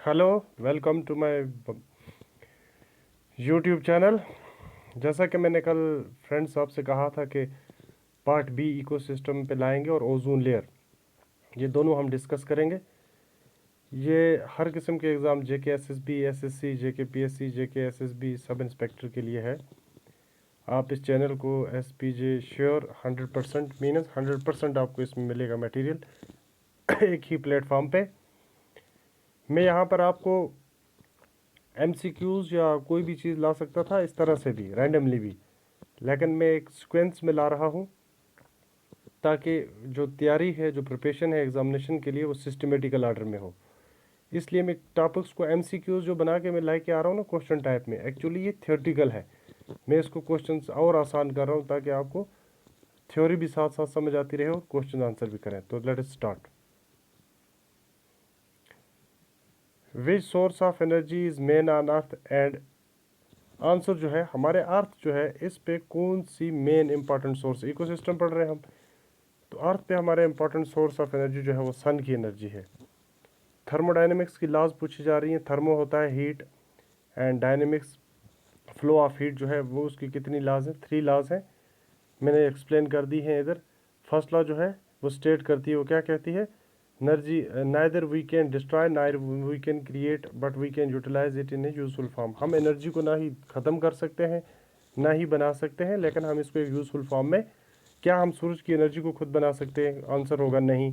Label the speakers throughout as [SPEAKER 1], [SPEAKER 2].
[SPEAKER 1] Hello, welcome to my YouTube channel. जैसा कि मैंने कल फ्रेंड्स आपसे कहा था कि पार्ट बी इकोसिस्टम पे लाएंगे और ओजोन लेयर, ये दोनों हम डिस्कस करेंगे। ये हर किस्म के exam JK SSB, SSC, JK PSC, JK SSB sub inspector के लिए है। आप इस चैनल को एसपीजे श्योर 100% मीनस 100% आपको इसमें मिलेगा मटेरियल एक ही प्लेटफॉर्म पे। मैं यहाँ पर आपको एमसीक्यूज़ या कोई भी चीज़ ला सकता था इस तरह से भी, रैंडमली भी, लेकिन मैं एक सीक्वेंस में ला रहा हूँ ताकि जो तैयारी है, जो प्रिपरेशन है एग्जामिनेशन के लिए, वो सिस्टमेटिकल ऑर्डर में हो। इसलिए मैं टॉपिक्स को एमसीक्यूज़ जो बना के मैं ला के आ रहा हूँ ना क्वेश्चन टाइप में, एक्चुअली ये थियोरटिकल है। मैं इसको क्वेश्चंस और आसान कर रहा हूँ ताकि आपको थ्योरी भी साथ साथ समझ आती रहे और क्वेश्चन आंसर भी करें। तो let us start. Which source of energy is main on earth and answer जो है हमारे अर्थ जो है इस पे कौन सी मेन इंपॉर्टेंट सोर्स, इकोसिस्टम पढ़ रहे हैं हम, तो अर्थ पे हमारे इंपॉर्टेंट सोर्स ऑफ एनर्जी जो है वो सन की एनर्जी है। थर्मोडायनेमिक्स की लॉज पूछी जा रही है। थर्मो होता है heat and dynamics flow of heat जो है वो उसकी कितनी लॉज है? 3 लॉज हैं, मैंने एक्सप्लेन कर दी है इधर। फर्स्ट लॉ जो है वो स्टेट करती है, वो क्या कहती है? Energy neither we can destroy neither we can create but we can utilize it in a useful form. हम एनर्जी को ना ही ख़त्म कर सकते हैं ना ही बना सकते हैं, लेकिन हम इसको एक यूजफुल फॉर्म में, क्या हम सूरज की एनर्जी को खुद बना सकते हैं? आंसर होगा नहीं।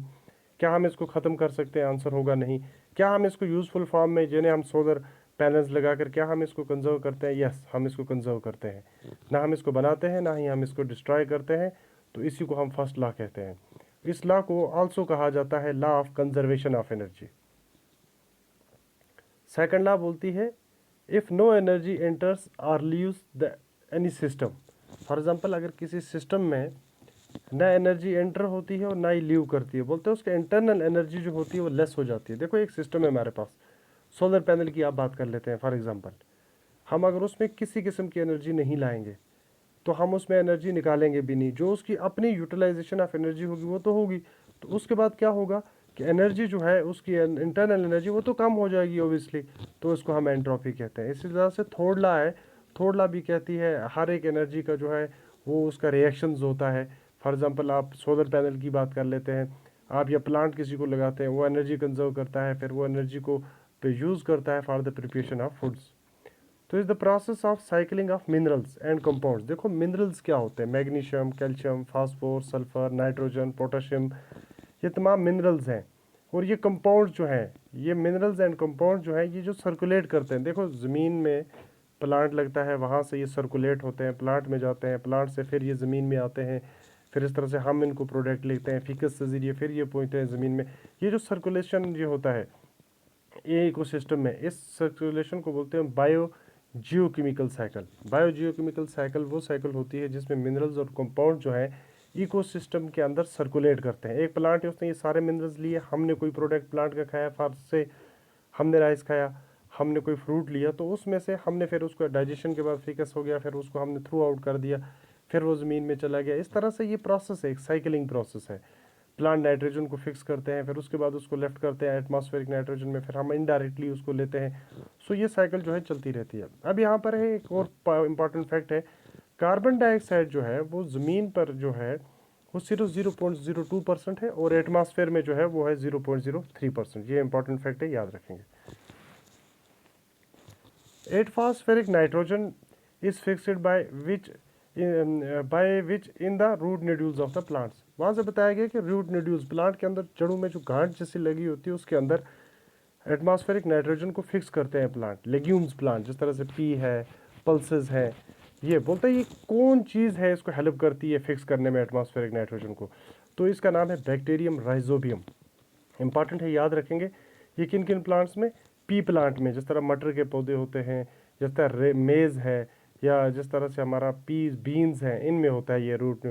[SPEAKER 1] क्या हम इसको ख़त्म कर सकते हैं? आंसर होगा नहीं। क्या हम इसको यूजफुल फॉर्म में, जिन्हें हम सोलर पैनल्स लगाकर, क्या हम इसको कंजर्व करते हैं? यस, हम इसको कंजर्व करते हैं। ना हम इसको बनाते हैं ना ही हम इसको डिस्ट्रॉय करते हैं। तो इसी को हम फर्स्ट लॉ कहते हैं। इस लॉ को आल्सो कहा जाता है law of conservation of energy. Second law बोलती है इफ़ नो एनर्जी एंटर्स और leaves the any system. For example, अगर किसी सिस्टम में ना एनर्जी एंटर होती है और ना ही लीव करती है, बोलते हैं उसके इंटरनल एनर्जी जो होती है वो लेस हो जाती है। देखो, एक सिस्टम है हमारे पास, सोलर पैनल की आप बात कर लेते हैं फॉर एग्जांपल। हम अगर उसमें किसी किस्म की एनर्जी नहीं लाएंगे तो हम उसमें एनर्जी निकालेंगे भी नहीं। जो उसकी अपनी यूटिलाइजेशन ऑफ एनर्जी होगी वो तो होगी, तो उसके बाद क्या होगा कि एनर्जी जो है उसकी इंटरनल एनर्जी वो तो कम हो जाएगी ओबियसली। तो इसको हम एंट्रोपी कहते हैं। इसी तरह से थर्ड लॉ है, थर्ड लॉ भी कहती है हर एक एनर्जी का जो है वो उसका रिएक्शंस होता है। फॉर एग्जांपल, आप सोलर पैनल की बात कर लेते हैं, आप या प्लांट किसी को लगाते हैं, वो एनर्जी कंजर्व करता है, फिर वो एनर्जी को पे यूज़ करता है for the preparation of foods. तो is the process of cycling of minerals and compounds. देखो, मिनरल्स क्या होते हैं? Magnesium, calcium, phosphorus, sulphur, nitrogen, potassium, ये तमाम मिनरल्स हैं। और ये कंपाउंड जो हैं, ये मिनरल्स एंड कंपाउंड जो हैं, ये जो सर्कुलेट करते हैं। देखो, ज़मीन में प्लांट लगता है, वहाँ से ये सर्कुलेट होते हैं, प्लांट में जाते हैं, प्लांट से फिर ये ज़मीन में आते हैं, फिर इस तरह से हम इनको प्रोडक्ट लेते हैं फिकस के ज़रिए, फिर ये पहुँचते हैं ज़मीन में। ये जो सर्कुलेशन ये होता है ये इकोसिस्टम में, इस सर्कुलेशन को बोलते हैं bio geochemical cycle. Bio geochemical cycle वो साइकिल होती है जिसमें मिनरल्स और कंपाउंड जो है इकोसिस्टम के अंदर सर्कुलेट करते हैं। एक प्लांट है, उसने ये सारे मिनरल्स लिए, हमने कोई प्रोडक्ट प्लांट का खाया, फार से हमने राइस खाया, हमने कोई फ्रूट लिया, तो उसमें से हमने फिर उसको डाइजेशन के बाद फिकस हो गया, फिर उसको हमने थ्रू आउट कर दिया, फिर वो ज़मीन में चला गया। इस तरह से ये प्रोसेस है, एक साइकिलिंग प्रोसेस है। प्लांट नाइट्रोजन को फिक्स करते हैं, फिर उसके बाद उसको लेफ्ट करते हैं एटमॉस्फेरिक नाइट्रोजन में, फिर हम इनडायरेक्टली उसको लेते हैं। सो ये साइकिल जो है चलती रहती है। अब यहाँ पर है एक और इम्पॉर्टेंट फैक्ट है, कार्बन डाइऑक्साइड जो है वो ज़मीन पर जो है वो सिर्फ 0.02% है और एटमॉस्फेयर में जो है वो है 0.03%। ये इंपॉर्टेंट फैक्ट है, याद रखेंगे। Atmospheric nitrogen is fixed by which in the root nodules of the plants. वहाँ से बताया गया कि रूट नोड्यूल्स, प्लांट के अंदर जड़ों में जो गांठ जैसी लगी होती है उसके अंदर एटमॉस्फेरिक नाइट्रोजन को फिक्स करते हैं प्लांट, लेग्यूम्स प्लांट, जिस तरह से पी है, पल्सेस है। ये बोलते हैं ये कौन चीज़ है इसको हेल्प करती है फिक्स करने में एटमॉस्फेरिक नाइट्रोजन को? तो इसका नाम है बैक्टीरियम राइजोबियम। इंपॉर्टेंट है, याद रखेंगे। ये किन किन प्लांट्स में? पी प्लांट में, जिस तरह मटर के पौधे होते हैं, जिस तरह मेज़ है, या जिस तरह से हमारा पीज बीन्स हैं, इनमें होता है ये रूट।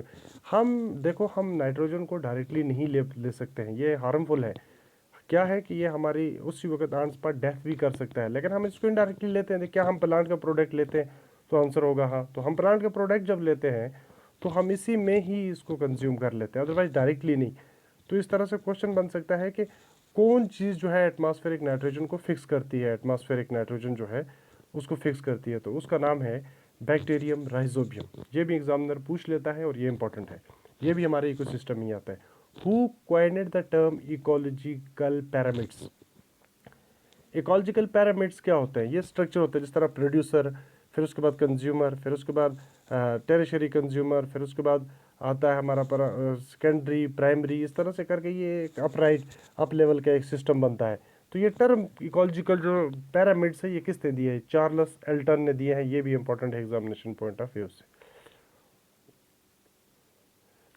[SPEAKER 1] हम देखो, हम नाइट्रोजन को डायरेक्टली नहीं ले सकते हैं, ये हार्मफुल है। क्या है कि ये हमारी उसी वक्त ऑन स्पॉट डेथ भी कर सकता है, लेकिन हम इसको इनडायरेक्टली लेते हैं। क्या हम प्लांट का प्रोडक्ट लेते हैं? तो आंसर होगा हाँ। तो हम प्लांट का प्रोडक्ट जब लेते हैं तो हम इसी में ही इसको कंज्यूम कर लेते हैं, अदरवाइज डायरेक्टली नहीं। तो इस तरह से क्वेश्चन बन सकता है कि कौन चीज़ जो है एटमॉस्फेरिक नाइट्रोजन को फिक्स करती है, एटमॉस्फेरिक नाइट्रोजन जो है उसको फिक्स करती है, तो उसका नाम है बैक्टीरियम राइजोबियम। ये भी एग्जामिनर पूछ लेता है और ये इंपॉर्टेंट है, ये भी हमारे इकोसिस्टम में आता है। Who coined the term ecological pyramids. Ecological pyramids क्या होते हैं? ये स्ट्रक्चर होते हैं जिस तरह प्रोड्यूसर, फिर उसके बाद कंज्यूमर, फिर उसके बाद टेरिशरी कंज्यूमर, फिर उसके बाद आता है हमारा सेकेंडरी, प्राइमरी, इस तरह से करके ये एक अप लेवल का एक सिस्टम बनता है। तो ये टर्म इकोलॉजिकल जो पैरामिड्स है ये किसने दिए है? चार्ल्स एल्टन ने दिए हैं। ये भी इंपॉर्टेंट है एग्जामिनेशन पॉइंट ऑफ व्यू से।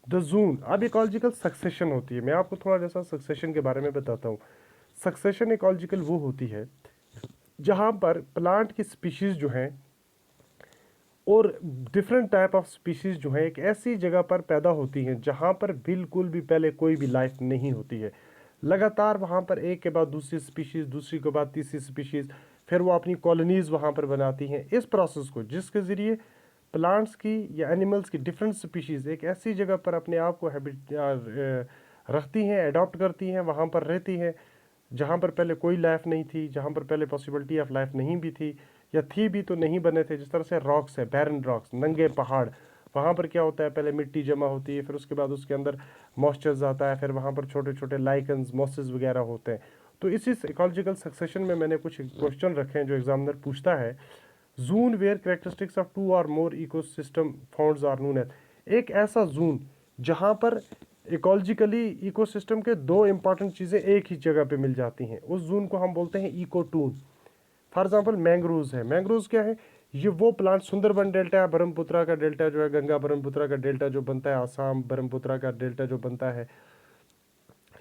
[SPEAKER 1] द जून, अब इकोलॉजिकल सक्सेशन होती है। मैं आपको थोड़ा जैसा सक्सेशन के बारे में बताता हूँ। सक्सेशन इकोलॉजिकल वो होती है जहाँ पर प्लांट की स्पीशीज जो हैं और डिफरेंट टाइप ऑफ स्पीशीज जो है एक ऐसी जगह पर पैदा होती हैं जहाँ पर बिल्कुल भी पहले कोई भी लाइफ नहीं होती है। लगातार वहाँ पर एक के बाद दूसरी स्पीशीज, दूसरी के बाद तीसरी स्पीशीज, फिर वो अपनी कॉलोनीज वहाँ पर बनाती हैं। इस प्रोसेस को, जिसके ज़रिए प्लांट्स की या एनिमल्स की डिफरेंट स्पीशीज एक ऐसी जगह पर अपने आप को रखती हैं, अडॉप्ट करती हैं, वहाँ पर रहती हैं जहाँ पर पहले कोई लाइफ नहीं थी, जहाँ पर पहले पॉसिबिलिटी ऑफ लाइफ नहीं भी थी, या थी भी तो नहीं बने थे। जिस तरह से रॉक्स है, बैरन रॉक्स, नंगे पहाड़, वहाँ पर क्या होता है, पहले मिट्टी जमा होती है, फिर उसके बाद उसके अंदर मॉइस्चर आता है, फिर वहाँ पर छोटे छोटे लाइकन्स, मॉसेस वगैरह होते हैं। तो इसी इकोलॉजिकल सक्सेशन में मैंने कुछ क्वेश्चन रखे हैं जो एग्जामिनर पूछता है। जून वेयर कैरेक्टरिस्टिक्स ऑफ 2 और more ecosystem founds are known as. एक ऐसा जून जहाँ पर इकोलॉजिकली इकोसिस्टम के दो इंपॉर्टेंट चीज़ें एक ही जगह पे मिल जाती हैं, उस जून को हम बोलते हैं इकोटून। फॉर एग्जाम्पल मैंग्रोव्स है। मैंग्रोव्स क्या है? ये वो प्लांट, सुंदरबन डेल्टा है, ब्रह्मपुत्रा का डेल्टा जो है, गंगा ब्रह्मपुत्रा का डेल्टा जो बनता है, आसाम ब्रह्मपुत्रा का डेल्टा जो बनता है,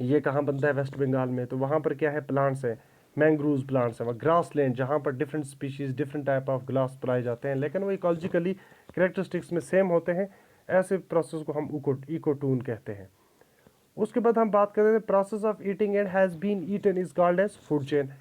[SPEAKER 1] ये कहाँ बनता है? वेस्ट बंगाल में। तो वहाँ पर क्या है? प्लांट्स है, मैंग्रोव्स प्लांट्स है। वह ग्रास लैंड जहाँ पर different species, different type of grass पाए जाते हैं, लेकिन वो इकोलॉजिकली कैरेक्टरिस्टिक्स में सेम होते हैं। ऐसे प्रोसेस को हम इकोटून कहते हैं। उसके बाद हम बात करते हैं process of eating and has been eaten is called as food chain.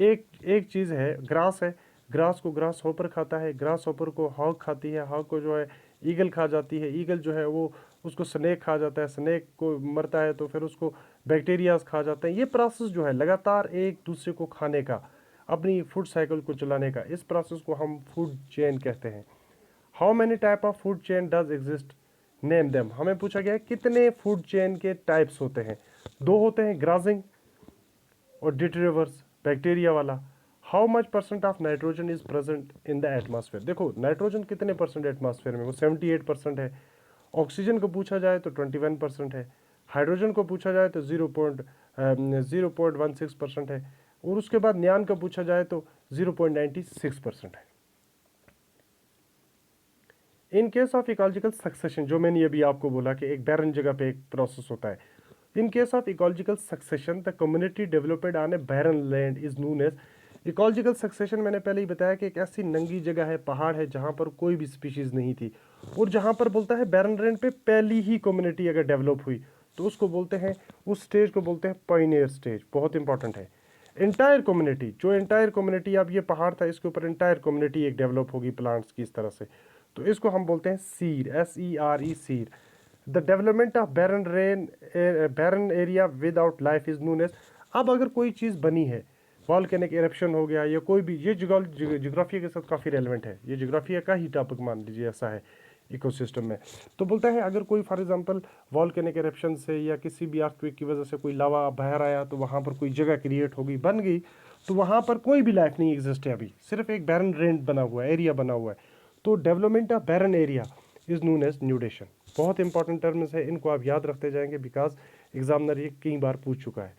[SPEAKER 1] एक चीज़ है, ग्रास है, ग्रास को ग्रास हॉपर खाता है, ग्रास हॉपर को हॉग खाती है, हॉग को जो है ईगल खा जाती है, ईगल जो है वो उसको स्नेक खा जाता है, स्नेक को मरता है तो फिर उसको बैक्टीरियाज खा जाते हैं। ये प्रोसेस जो है लगातार एक दूसरे को खाने का, अपनी फूड साइकिल को चलाने का, इस प्रोसेस को हम फूड चेन कहते हैं। How many type of food chain does exist, name them. हमें पूछा गया है कितने फूड चेन के टाइप्स होते हैं? दो होते हैं, ग्राजिंग और डिट्रीवर्स, बैक्टीरिया वाला। How much percent of nitrogen is present in the atmosphere. देखो नाइट्रोजन कितने परसेंट एटमॉस्फेयर में? वो 78% है। ऑक्सीजन को पूछा जाए तो 21% है। हाइड्रोजन को पूछा जाए तो 0.16% है। और उसके बाद नियान का पूछा जाए तो 0.96% है। In case of ecological succession, जो मैंने अभी आपको बोला कि एक बैरन जगह पे एक प्रोसेस होता है, in case of ecological succession the community developed on a barren land is known as. Ecological succession मैंने पहले ही बताया कि एक ऐसी नंगी जगह है, पहाड़ है, जहाँ पर कोई भी स्पीशीज नहीं थी, और जहाँ पर बोलता है बैरन लैंड पे पहली ही कम्युनिटी अगर डेवलप हुई तो उसको बोलते हैं, उस स्टेज को बोलते हैं पायनियर स्टेज। बहुत इंपॉर्टेंट है। इंटायर कम्युनिटी, जो इंटायर कम्युनिटी, अब ये पहाड़ था, इसके ऊपर इंटायर कम्युनिटी एक डेवलप होगी प्लांट्स की इस तरह से, तो इसको हम बोलते हैं seed, SERE, seed. The development of barren area without life is known as. अब अगर कोई चीज़ बनी है, वॉल्केनिक इरप्शन हो गया या कोई भी, ये जियोग्राफी के साथ काफ़ी रेलिवेंट है, ये जियोग्राफी का ही टॉपिक मान लीजिए ऐसा है इकोसिस्टम में। तो बोलता है अगर कोई फॉर एग्जांपल वॉल्केनिक इरप्शन से या किसी भी अर्थक्वेक की वजह से कोई लावा बाहर आया, तो वहाँ पर कोई जगह क्रिएट होगी, बन गई, तो वहाँ पर कोई भी लाइफ नहीं एग्जिस्ट है अभी, सिर्फ एक बैरन रेंट बना हुआ है, एरिया बना हुआ है। तो development of barren area is known as nudation. बहुत इंपॉर्टेंट टर्म्स है, इनको आप याद रखते जाएंगे बिकॉज एग्जामिनर ये कई बार पूछ चुका है।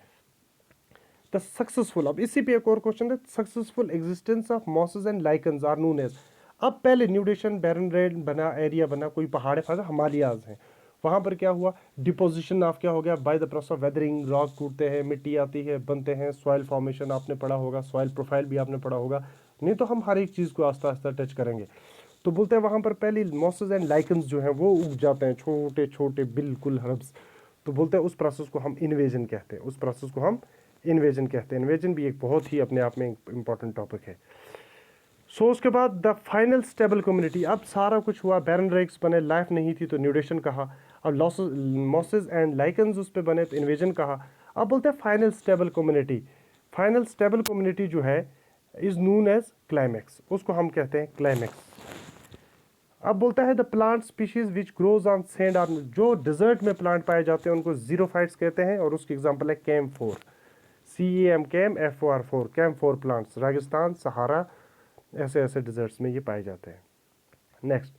[SPEAKER 1] द सक्सेसफुल, अब इसी पे एक और क्वेश्चन है, successful existence of mosses and lichens are known as. अब पहले न्यूडेशन, बैरन रेंट बना, एरिया बना, कोई पहाड़ है, हिमालयाज हैं, वहाँ पर क्या हुआ? डिपोजिशन ऑफ क्या हो गया? By the process of weathering, rock टूटते हैं, मिट्टी आती है, बनते हैं, सॉइल फॉर्मेशन आपने पढ़ा होगा, सॉइल प्रोफाइल भी आपने पढ़ा होगा, नहीं तो हम हर एक चीज़ को आस्ता आस्ता टच करेंगे। तो बोलते हैं वहाँ पर पहले मॉसेस एंड लाइकन्स जो हैं वो उग जाते हैं, छोटे छोटे बिल्कुल हर्ब्स। तो बोलते हैं उस प्रोसेस को हम इन्वेजन कहते हैं, उस प्रोसेस को हम इन्वेजन कहते हैं। इन्वेजन भी एक बहुत ही अपने आप में इंपॉर्टेंट टॉपिक है। सो उसके बाद द फाइनल स्टेबल कम्युनिटी, अब सारा कुछ हुआ, बैरन रेक्स बने, लाइफ नहीं थी तो न्यूडेशन कहा, अब मॉसेस एंड लाइकन्स उस पर बने तो इन्वेजन कहा। अब बोलते हैं final stable community. Final stable community जो है इज नोन एज क्लाइमेक्स, उसको हम कहते हैं क्लाइमेक्स। अब बोलता है the plant species which grows on sand are, जो डिजर्ट में प्लांट पाए जाते हैं उनको जीरोफाइट्स कहते हैं, और उसकी एग्जांपल है कैम4, CAM4 कैम4 प्लांट्स, राजस्थान, सहारा, ऐसे ऐसे डिजर्ट्स में ये पाए जाते हैं। Next,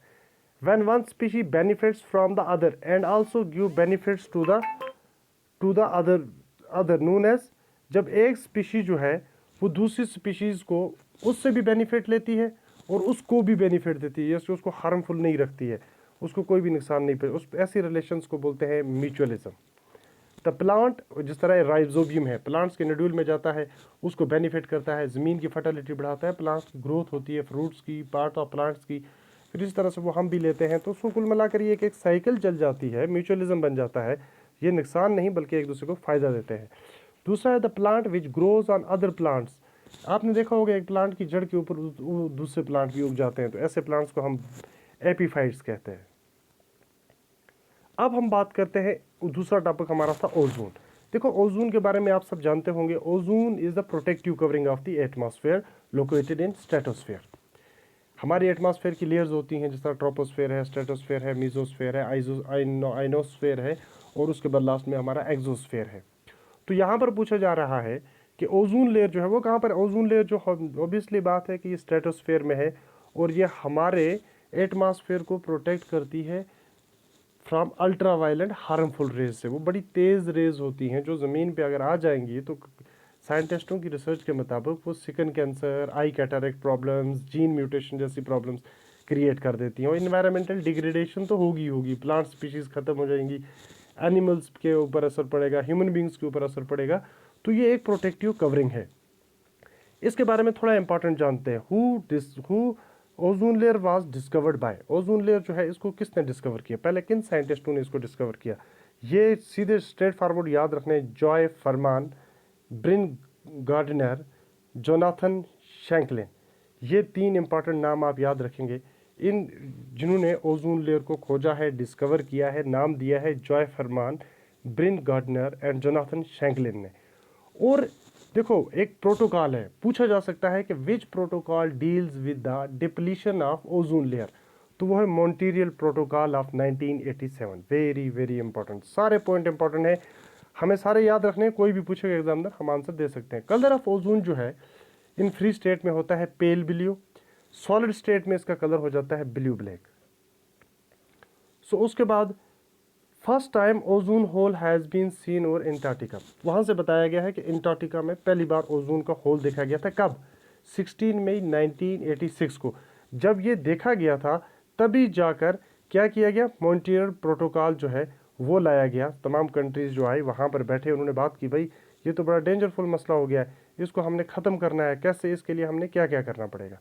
[SPEAKER 1] when one species benefits from the other and also give benefits to the other known as, जब एक स्पीशी जो है वो दूसरी स्पीशीज को उससे भी बेनिफिट लेती है और उसको भी बेनिफिट देती है, जैसे उसको हार्मफुल नहीं रखती है, उसको कोई भी नुकसान नहीं पड़े, उस ऐसी रिलेशंस को बोलते हैं म्यूचुअलिज्म। द प्लांट, जिस तरह राइजोबियम है, प्लांट्स के नोड्यूल में जाता है, उसको बेनिफिट करता है, ज़मीन की फर्टिलिटी बढ़ाता है, प्लांट्स की ग्रोथ होती है, फ्रूट्स की, पार्ट ऑफ प्लांट्स की, फिर इस तरह से वो हम भी लेते हैं, तो उसको कुल मिलाकर ये एक साइकिल चल जाती है, म्यूचुअलिज्म बन जाता है। ये नुकसान नहीं बल्कि एक दूसरे को फ़ायदा देते हैं। दूसरा है the plant which grows on other plants. आपने देखा होगा एक प्लांट की जड़ के ऊपर दूसरे प्लांट भी उग जाते हैं, तो ऐसे प्लांट्स को हम एपीफाइट्स कहते हैं। अब हम बात करते हैं, दूसरा टॉपिक हमारा था ओजोन। देखो ओजोन के बारे में आप सब जानते होंगे, ozone is the protective covering of the atmosphere located in stratosphere. हमारी एटमॉस्फेयर की लेयर्स होती हैं, जिस तरह ट्रोपोस्फेयर है, स्ट्रेटोस्फेयर है, मीजोस्फेयर है, आइनोस्फेयर है, और उसके बाद लास्ट में हमारा एक्सोस्फेयर है। तो यहाँ पर पूछा जा रहा है कि ओजोन लेयर जो है वो कहाँ पर, ओजोन लेयर जो ऑब्वियसली बात है कि ये स्ट्रेटोस्फेयर में है, और ये हमारे एटमॉस्फेयर को प्रोटेक्ट करती है from ultra violent harmful rays से। वो बड़ी तेज़ रेज होती हैं जो ज़मीन पे अगर आ जाएंगी तो साइंटिस्टों की रिसर्च के मुताबिक वो स्किन कैंसर, आई कैटरेक्ट प्रॉब्लम्स, जीन म्यूटेशन जैसी प्रॉब्लम्स क्रिएट कर देती हैं, और इन्वायरमेंटल डिग्रेडेशन तो होगी, प्लांट स्पीशीज़ ख़त्म हो जाएंगी, एनिमल्स के ऊपर असर पड़ेगा, ह्यूमन बींग्स के ऊपर असर पड़ेगा। तो ये एक प्रोटेक्टिव कवरिंग है। इसके बारे में थोड़ा इंपॉर्टेंट जानते हैं, who ozone layer was discovered by. Ozone layer जो है इसको किसने डिस्कवर किया, पहले किन साइंटिस्टों ने इसको डिस्कवर किया? ये सीधे स्ट्रेट फॉरवर्ड याद रखने, Joy Farman, Brian gardener, Jonathan शैंकलिन, ये 3 इंपॉर्टेंट नाम आप याद रखेंगे। इन जिन्होंने ओजोन लेयर को खोजा है, डिस्कवर किया है, नाम दिया है Joe Farman, Brian Gardiner and Jonathan Shanklin ने। और देखो एक प्रोटोकॉल है, पूछा जा सकता है कि विच protocol deals with the depletion of ozone layer, तो वो है Montreal protocol of 1987। Very very important, सारे पॉइंट इंपॉर्टेंट है, हमें सारे याद रखने, कोई भी पूछेगा एग्जामिनर हम आंसर दे सकते हैं। कलर ऑफ ओजोन जो है इन फ्री स्टेट में होता है पेल ब्लू, सॉलिड स्टेट में इसका कलर हो जाता है ब्लू ब्लैक। सो उसके बाद first time ozone hole has been seen over Antarctica, वहाँ से बताया गया है कि एंटार्क्टिका में पहली बार ओजोन का होल देखा गया था। कब? 16 मई 1986 को। जब ये देखा गया था तभी जाकर क्या किया गया, मॉन्ट्रियल प्रोटोकॉल जो है वो लाया गया। तमाम कंट्रीज़ जो आई वहाँ पर बैठे, उन्होंने बात की, भाई ये तो बड़ा डेंजरफुल मसला हो गया है, इसको हमने ख़त्म करना है, कैसे, इसके लिए हमने क्या क्या करना पड़ेगा।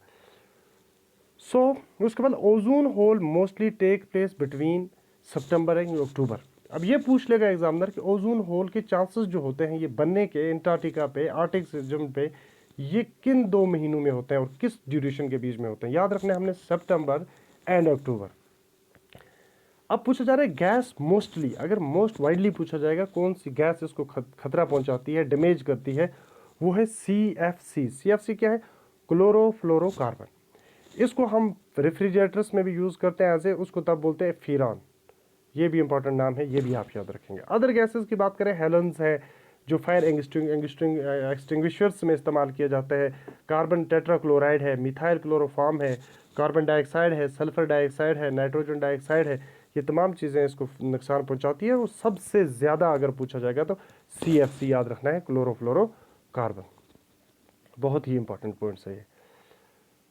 [SPEAKER 1] उसके बाद ozone hole mostly take place between September and October. अब ये पूछ लेगा एग्जामिनर कि ओजोन होल के चांसेस जो होते हैं ये बनने के एंटार्क्टिका पे, आर्कटिक रीजन पे, ये किन 2 महीनों में होते हैं और किस ड्यूरेशन के बीच में होते हैं। याद रखना हमने सितंबर एंड अक्टूबर। अब पूछा जा रहा है गैस मोस्टली, अगर मोस्ट वाइडली पूछा जाएगा कौन सी गैस इसको खतरा पहुंचाती है, डैमेज करती है, वो है CFC। CFC क्या है? क्लोरोफ्लोरोकार्बन। इसको हम रेफ्रिजरेटर्स में भी यूज़ करते हैं ऐसे, उसको तब बोलते हैं फिरॉन। ये भी इंपॉर्टेंट नाम है, ये भी आप याद रखेंगे। अदर गैसेस की बात करें, हेलेंस है जो फायर एक्सटिंग्विशर्स में इस्तेमाल किया जाता है, कार्बन टेट्राक्लोराइड है, मिथाइल क्लोरोफॉर्म है, कार्बन डाइऑक्साइड है, सल्फर डाइऑक्साइड है, नाइट्रोजन डाइऑक्साइड है, ये तमाम चीज़ें इसको नुकसान पहुंचाती है। और सबसे ज़्यादा अगर पूछा जाएगा तो CFC याद रखना है, क्लोरोफ्लोरोकार्बन। बहुत ही इंपॉर्टेंट पॉइंट्स है ये।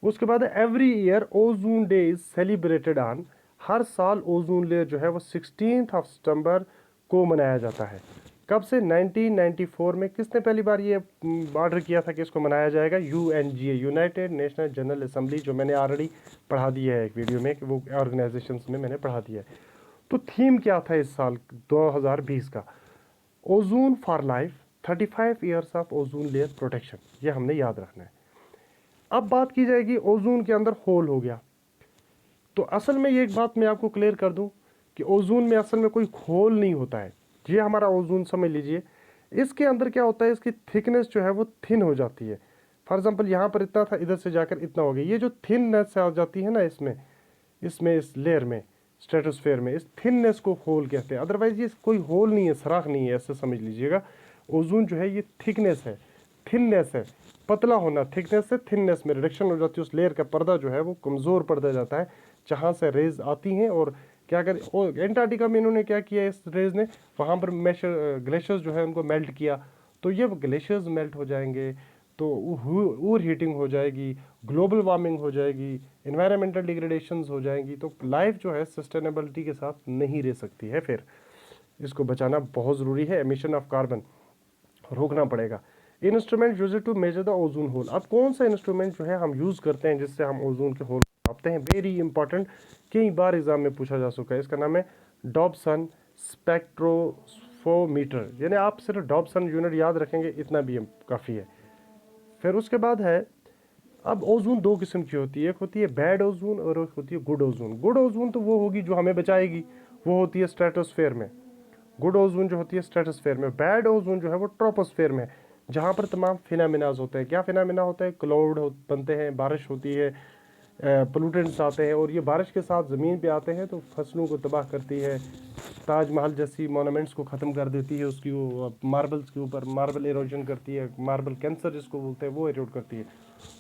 [SPEAKER 1] उसके बाद every year ozone day is celebrated on, हर साल ओजोन लेयर जो है वो 16 सितंबर को मनाया जाता है। कब से? 1994 में। किसने पहली बार ये ऑर्डर किया था कि इसको मनाया जाएगा? UNGA, United national general assembly, जो मैंने ऑलरेडी पढ़ा दिया है एक वीडियो में कि वो ऑर्गेनाइजेशंस में मैंने पढ़ा दिया है। तो थीम क्या था इस साल 2020 का? Ozone for life, 35 years of ozone layer protection, ये हमने याद रखना है। अब बात की जाएगी ओजोन के अंदर होल हो गया, तो असल में ये एक बात मैं आपको क्लियर कर दूं कि ओजोन में असल में कोई होल नहीं होता है। ये हमारा ओजोन समझ लीजिए इसके अंदर क्या होता है, इसकी थिकनेस जो है वो थिन हो जाती है। फॉर एग्जांपल यहाँ पर इतना था, इधर से जाकर इतना हो गया। ये जो थिननेस आ जाती है ना इसमें इसमें इस लेयर में, स्ट्रेटोस्फेयर में, इस थिननेस को होल कहते हैं। अदरवाइज ये कोई होल नहीं है, सराख नहीं है, ऐसे समझ लीजिएगा। ओजोन जो है ये थिकनेस है, थिननेस है, पतला होना, थिकनेस से थिननेस में रिडक्शन हो जाती है। उस लेयर का पर्दा जो है वो कमज़ोर पड़ता जाता है जहाँ से रेज आती हैं। और क्या कर एंटार्क्टिका में इन्होंने क्या किया, इस रेज ने वहाँ पर ग्लेशियर्स जो है उनको मेल्ट किया, तो ये ग्लेशियर्स मेल्ट हो जाएंगे तो ओवर हीटिंग हो जाएगी, ग्लोबल वार्मिंग हो जाएगी, इन्वायरमेंटल डिग्रेडेशंस हो जाएंगी, तो लाइफ जो है सस्टेनेबिलिटी के साथ नहीं रह सकती है। फिर इसको बचाना बहुत ज़रूरी है, एमिशन ऑफ कार्बन रोकना पड़ेगा। Instrument use to measure the ozone hole. अब कौन सा इंस्ट्रूमेंट जो है हम यूज़ करते हैं जिससे हम ओजोन के होल नापते हैं, वेरी इंपॉर्टेंट, कई बार एग्जाम में पूछा जा चुका है। इसका नाम है डॉबसन स्पेक्ट्रोफोमीटर। यानी आप सिर्फ डॉबसन यूनिट याद रखेंगे इतना भी काफ़ी है। फिर उसके बाद है, अब ओजोन दो किस्म की होती है, एक होती है बैड ओजोन और एक होती है गुड ओजोन। गुड ओजोन तो वो होगी जो हमें बचाएगी, वो होती है स्ट्रेटोस्फेयर में। गुड ओजोन जो होती है स्ट्रेटोस्फेयर में। बैड ओजोन जो है वो ट्रोपोस्फेयर में, जहाँ पर तमाम फिनामिनाज होते हैं। क्या फिनामिना होता है, क्लाउड बनते हैं, बारिश होती है, पोल्यूटेंट्स आते हैं, और ये बारिश के साथ ज़मीन पे आते हैं तो फसलों को तबाह करती है, ताजमहल जैसी मोनूमेंट्स को ख़त्म कर देती है, उसकी वो मार्बल्स के ऊपर मार्बल इरोजन करती है, मार्बल कैंसर जिसको बोलते हैं वो इरोड करती है।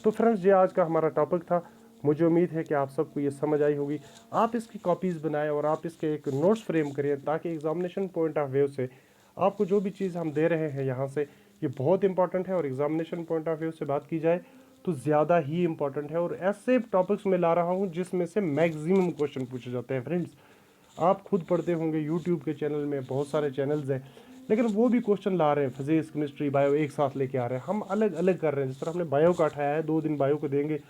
[SPEAKER 1] तो फ्रेंड्स ये आज का हमारा टॉपिक था। मुझे उम्मीद है कि आप सबको ये समझ आई होगी। आप इसकी कॉपीज़ बनाएं और आप इसके एक नोट्स फ्रेम करें, ताकि एग्जामिनेशन पॉइंट ऑफ व्यू से आपको जो भी चीज़ हम दे रहे हैं यहाँ से, ये बहुत इंपॉर्टेंट है। और एग्जामिनेशन पॉइंट ऑफ व्यू से बात की जाए तो ज़्यादा ही इंपॉर्टेंट है। और ऐसे टॉपिक्स में ला रहा हूँ जिसमें से मैक्सिमम क्वेश्चन पूछे जाते हैं। फ्रेंड्स आप खुद पढ़ते होंगे, यूट्यूब के चैनल में बहुत सारे चैनल्स हैं, लेकिन वो भी क्वेश्चन ला रहे हैं, फिजिक्स केमिस्ट्री बायो एक साथ लेके आ रहे हैं। हम अलग अलग कर रहे हैं। जिस तरह हमने बायो का उठाया है, 2 दिन बायो को देंगे,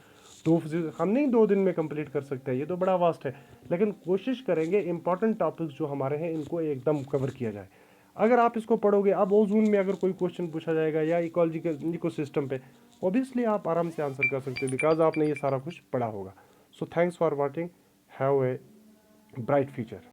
[SPEAKER 1] 2 फिजिक्स, हम नहीं 2 दिन में कंप्लीट कर सकते हैं, ये तो बड़ा वास्ट है। लेकिन कोशिश करेंगे इंपॉर्टेंट टॉपिक्स जो हमारे हैं इनको एकदम कवर किया जाए। अगर आप इसको पढ़ोगे, अब ओजोन में अगर कोई क्वेश्चन पूछा जाएगा या इकोलॉजी के इकोसिस्टम पे, ऑब्वियसली आप आराम से आंसर कर सकते हो, बिकॉज आपने ये सारा कुछ पढ़ा होगा। So thanks for watching, have a bright future.